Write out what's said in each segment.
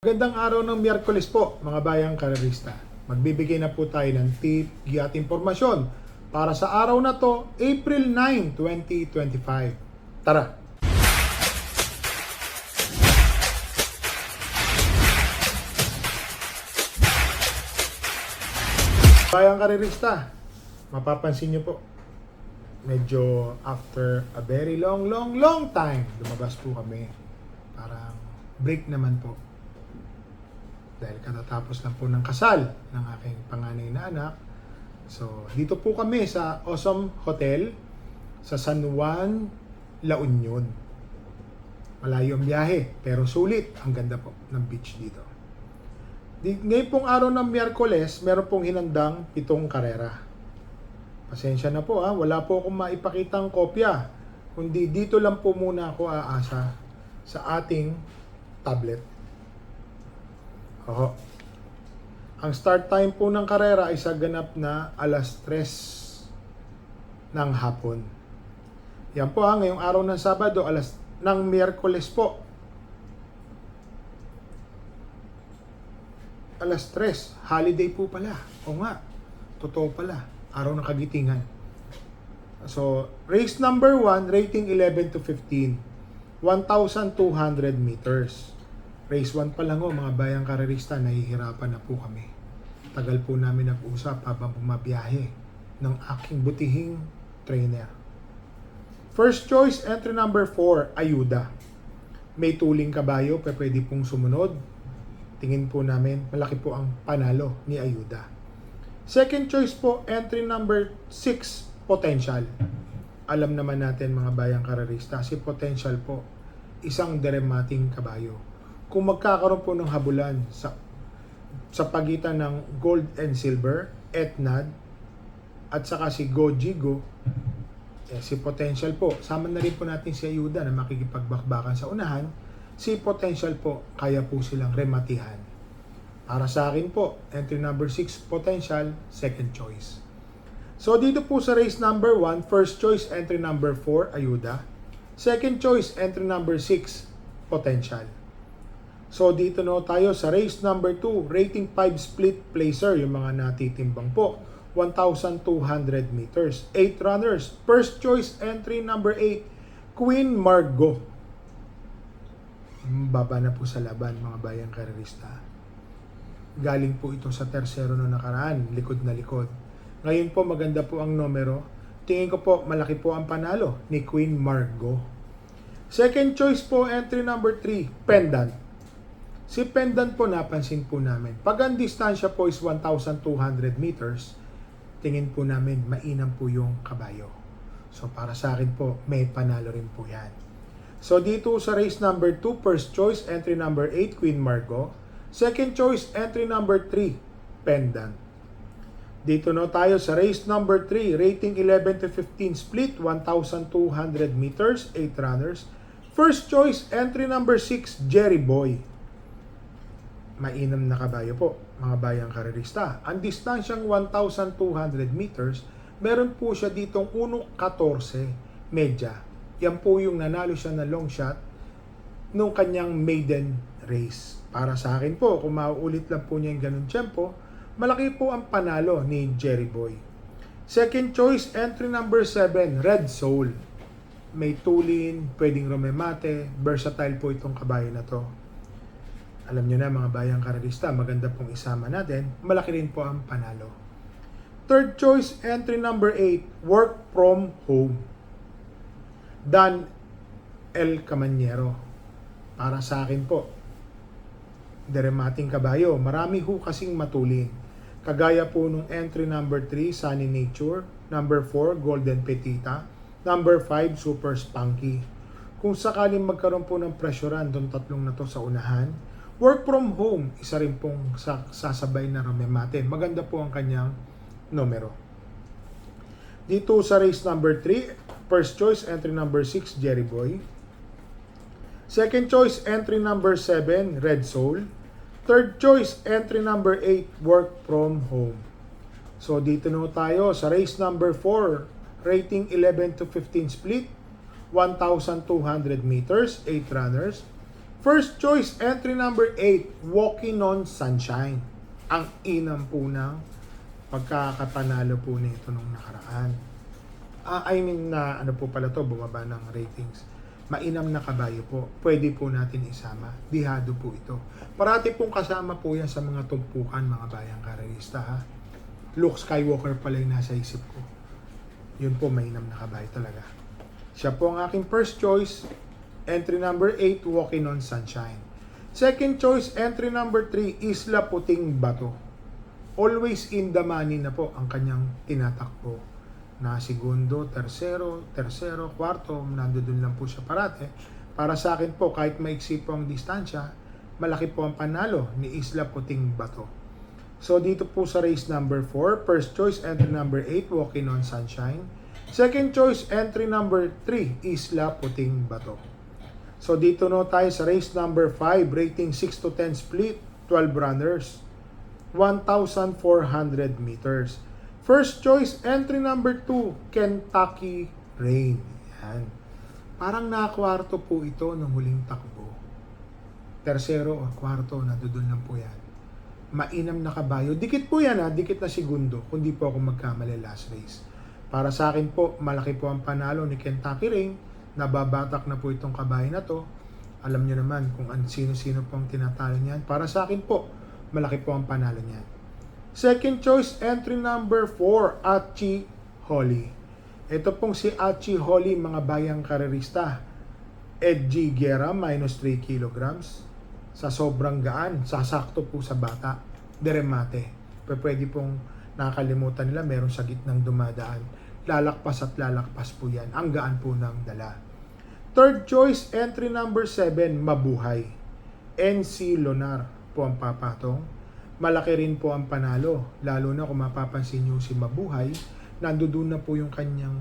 Magandang araw ng Miyerkules po, mga bayang karerista. Magbibigay na po tayo ng tip, giya at impormasyon para sa araw na to, April 9, 2025. Tara! Bayang karerista, mapapansin nyo po, medyo after a very long time, lumabas po kami. Parang break naman po. Dahil katatapos lang po ng kasal ng aking panganay na anak. So, dito po kami sa Awesome Hotel sa San Juan, La Union. Malayo ang biyahe, pero sulit. Ang ganda po ng beach dito. Ngayon pong araw ng Miyerkules, meron pong hinandang 7 karera. Pasensya na po wala po akong maipakitang kopya. Kundi dito lang po muna ako aasa sa ating tablet. Ang start time po ng karera ay sa ganap na alas 3 ng hapon. Yan po ngayong araw ng Sabado, ng Miyerkules po. Alas 3, holiday po pala. O nga, totoo pala, araw ng kagitingan. So, race number 1, rating 11 to 15, 1,200 meters. Race 1 pa lang mga bayang karerista, nahihirapan na po kami. Tagal po namin nag-usap habang bumabiyahe ng aking butihing trainer. First choice, entry number 4, Ayuda. May tuling kabayo, pwede pong sumunod. Tingin po namin, malaki po ang panalo ni Ayuda. Second choice po, entry number 6, Potential. Alam naman natin mga bayang karerista, si Potential po, isang dramating kabayo. Kung magkakaroon po ng habulan sa pagitan ng Gold and Silver, Etnad, at saka si Gojigo, si Potential po, sama na rin po natin si Ayuda na makikipagbakbakan sa unahan, si Potential po, kaya po silang rematihan. Para sa akin po, entry number 6, Potential, second choice. So dito po sa race number 1, first choice, entry number 4, Ayuda. Second choice, entry number 6, Potential. So dito tayo sa race number 2, rating 5 split placer, yung mga natitimbang po. 1,200 meters, 8 runners. First choice, entry number 8, Queen Margot. Baba na po sa laban mga bayang karerista. Galing po ito sa tersero no nakaraan, likod na likod. Ngayon po maganda po ang numero. Tingin ko po malaki po ang panalo ni Queen Margot. Second choice po, entry number 3, Pendant. Si Pendant po napansin po namin. Pag ang distansya po is 1,200 meters, tingin po namin mainam po yung kabayo. So para sa akin po, may panalo rin po yan. So dito sa race number 2, first choice, entry number 8, Queen Margot. Second choice, entry number 3, Pendant. Dito tayo sa race number 3, rating 11 to 15 split, 1,200 meters, 8 runners. First choice, entry number 6, Jerry Boy. Mainam na kabayo po, mga bayang karerista. Ang distansyang 1,200 meters, meron po siya ditong 1.14 medya. Yan po yung nanalo siya na long shot nung kanyang maiden race. Para sa akin po, kung mauulit lang po niya yung ganun tempo, malaki po ang panalo ni Jerry Boy. Second choice, entry number 7, Red Soul. May tulin, pwedeng rumemate, versatile po itong kabayo na to. Alam nyo na mga bayang karerista, maganda pong isama natin, malaki rin po ang panalo. Third choice, entry number 8, Work From Home. Dan El Camanyero. Para sa akin po, dramating kabayo. Marami ho kasing matulin. Kagaya po nung entry number 3, Sunny Nature. Number 4, Golden Petita. Number 5, Super Spunky. Kung sakaling magkaroon po ng pressurean doon tatlong na to sa unahan, Work From Home, isa rin pong sasabay na ramemate. Maganda po ang kanyang numero. Dito sa race number 3, first choice, entry number 6, Jerry Boy. Second choice, entry number 7, Red Soul. Third choice, entry number 8, Work From Home. So dito tayo sa race number 4, rating 11 to 15 split, 1,200 meters, 8 runners. First choice, entry number 8, Walking on Sunshine. Ang inam po ng pagkakapanalo po nito nung nakaraan. Ano po pala to, bumaba ng ratings. Mainam na kabayo po. Pwede po natin isama. Dihado po ito. Parati pong kasama po yan sa mga tumpukan, mga bayang karerista, ha. Luke Skywalker pala yung nasa isip ko. Yun po, mainam na kabayo talaga. Siya po ang aking first choice. Entry number 8, Walking on Sunshine. Second choice, entry number 3, Isla Puting Bato. Always in the money na po ang kanyang tinatakbo. Na segundo, tersero, kwarto, nandoon lang po siya parate. Para sa akin po, kahit maiksi po ang distansya, malaki po ang panalo ni Isla Puting Bato. So dito po sa race number 4, first choice, entry number 8, Walking on Sunshine. Second choice, entry number 3, Isla Puting Bato. So dito no tayo sa race number 5, rating 6 to 10 split, 12 runners, 1,400 meters. First choice, entry number 2, Kentucky Rain. Yan. Parang nakwarto po ito ng huling takbo. Tersero o kwarto, nandoon lang po yan. Mainam na kabayo. Dikit po yan, ha? Dikit na segundo, kung di po ako magkamali last race. Para sa akin po, malaki po ang panalo ni Kentucky Rain. Nababatak na po itong kabayo na to. Alam nyo naman kung sino-sino po ang tinatalo niyan. Para sa akin po, malaki po ang panalo niyan. Second choice, entry number 4, Achi Holly. Ito pong si Achi Holly, mga bayang karerista. Edgy Guerra, minus 3 kilograms. Sa sobrang gaan, sasakto po sa bata. Deremate. Pwede pong nakakalimutan nila, meron sa gitnang dumadaan. Lalakpas at lalakpas po yan. Ang gaan po ng dala. Third choice, entry number 7, Mabuhay. NC Lonar po ang papatong. Malaki rin po ang panalo. Lalo na kung mapapansin nyo si Mabuhay, nandoon na po yung kanyang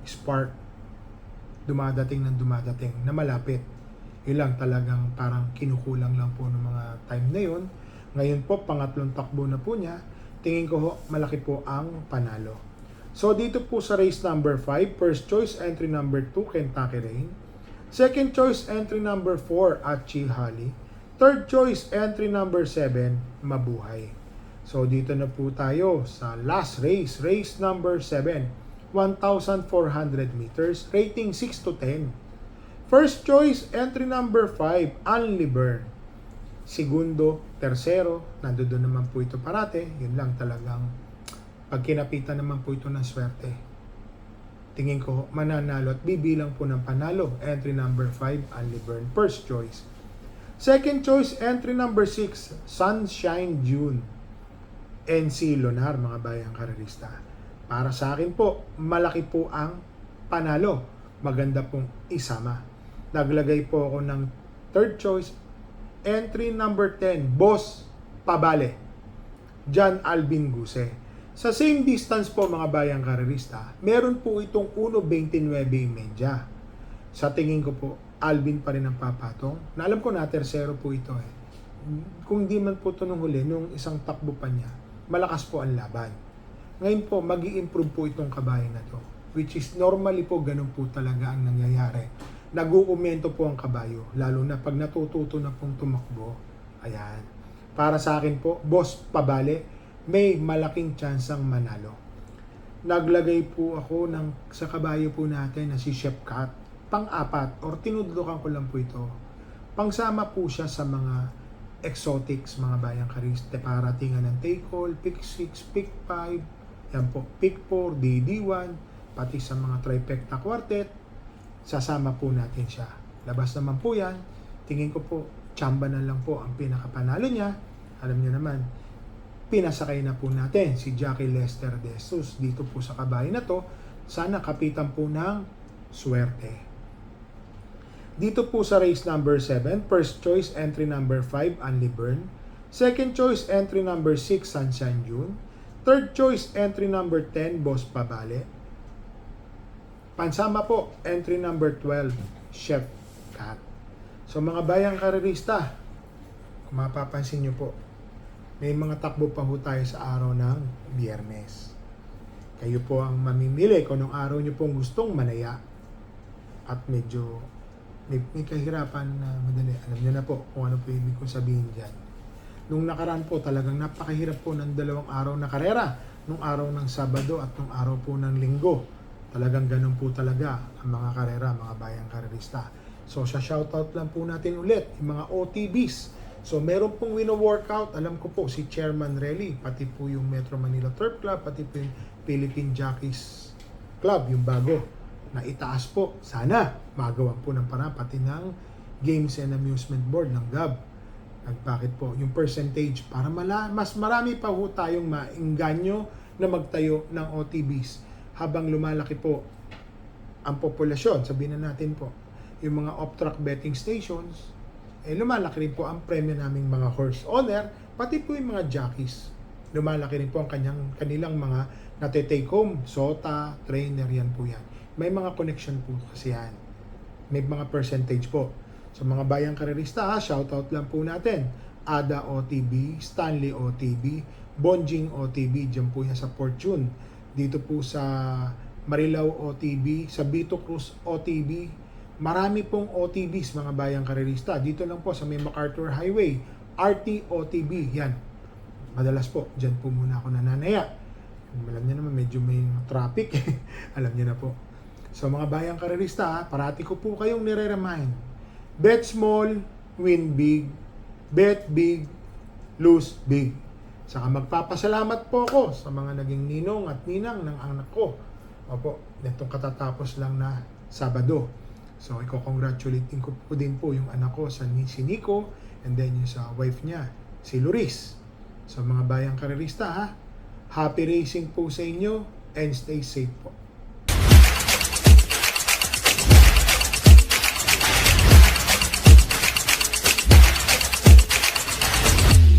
spark. Dumadating na malapit. Yun lang, talagang parang kinukulang lang po ng mga time na yun. Ngayon po, pangatlong takbo na po niya. Tingin ko malaki po ang panalo. So dito po sa race number 5, first choice, entry number 2, Kentucky Rain. Second choice, entry number 4, Achi Holly. Third choice, entry number 7, Mabuhay. So dito na po tayo sa last race, race number 7, 1,400 meters, rating 6 to 10. First choice, entry number 5, Only Burn. Segundo, tersero, nandoon naman po ito parate. Yun lang talagang pag kinapitan naman po ito ng swerte. Tingin ko mananalo at bibilang po ng panalo. Entry number 5, Only Burn. First choice. Second choice, entry number 6, Sunshine June. NC Lonar, mga bayang karerista. Para sa akin po, malaki po ang panalo. Maganda pong isama. Naglagay po ako ng third choice, entry number 10, Boss Pabale. John Alvin Guse. Sa same distance po mga bayang karerista, meron po itong 1.29.5. Sa tingin ko po, Alvin pa rin ang papatong. Na alam ko na, tersero po ito eh. Kung di man po ito nung huli, nung isang takbo pa niya, malakas po ang laban. Ngayon po, mag-i-improve po itong kabayan na to. Which is normally po, ganun po talaga ang nangyayari. Nag-uumento po ang kabayo, lalo na pag natututo na pong tumakbo. Ayan. Para sa akin po, Boss Pabale, may malaking tsansang manalo. Naglagay po ako sa kabayo po natin na si Chef Cat. Pang-apat, or tinudlukan ko lang po ito. Pangsama po siya sa mga exotics, mga bayang kariste, paratingan ng take all, pick 6, pick 5, yan po, pick 4, DD1, pati sa mga trifecta quartet, sasama po natin siya. Labas naman po yan, tingin ko po, tsamba na lang po ang pinakapanalo niya. Alam niyo naman, pinasakay na po natin si Jackie Lester De Jesus dito po sa kabayo na to. Sana kapitan po ng swerte. Dito po sa race number 7, first choice, entry number 5, Only Burn. Second choice, entry number 6, Sunshine June. Third choice, entry number 10, Boss Pabale. Pansama po, entry number 12, Chef Cat. So mga bayang karerista, kung mapapansin nyo po, may mga takbo pa ho tayo sa araw ng Biyernes. Kayo po ang mamimili kung anong araw nyo pong gustong manaya at medyo may kahirapan na madali. Alam niyo na po kung ano po ibig kong sabihin dyan. Nung nakaraan po talagang napakahirap po ng 2 araw na karera. Nung araw ng Sabado at nung araw po ng Linggo. Talagang ganun po talaga ang mga karera, mga bayang karerista. So sa shoutout lang po natin ulit, yung mga OTBs. So meron pong wino-workout, alam ko po si Chairman Relly, pati po yung Metro Manila Turf Club, pati po yung Philippine Jockeys Club, yung bago, na itaas po. Sana magawa po ng paraan, pati ng Games and Amusement Board ng GAB. Bakit po? Yung percentage para mas marami pa po tayong maingganyo na magtayo ng OTBs habang lumalaki po ang populasyon. Sabihin na natin po, yung mga off-track betting stations, lumalaki rin po ang premyo naming mga horse owner, pati po yung mga jockeys. Lumalaki rin po ang kanilang mga nate-take home, SOTA, trainer, yan po yan. May mga connection po kasi yan. May mga percentage po. Sa mga bayang karerista, shoutout lang po natin. Ada OTB, Stanley OTB, Bonjing OTB, dyan po yan sa Fortune. Dito po sa Marilao OTB, sa Bito Cruz OTB. Marami pong OTBs, mga bayang karerista. Dito lang po sa may MacArthur Highway, RT OTB, yan. Madalas po, dyan po muna ako nananaya. Alam niyo naman, medyo may traffic. Alam niyo na po. So mga bayang karerista, parati ko po kayong nire-remind. Bet small, win big. Bet big, lose big. Saka magpapasalamat po ako sa mga naging ninong at ninang ng anak ko. Opo, itong katatapos lang na Sabado. So, i-congratulating ko po din po yung anak ko si Nico and then yung sa wife niya, si Loris. So, mga bayang karerista, happy racing po sa inyo and stay safe po.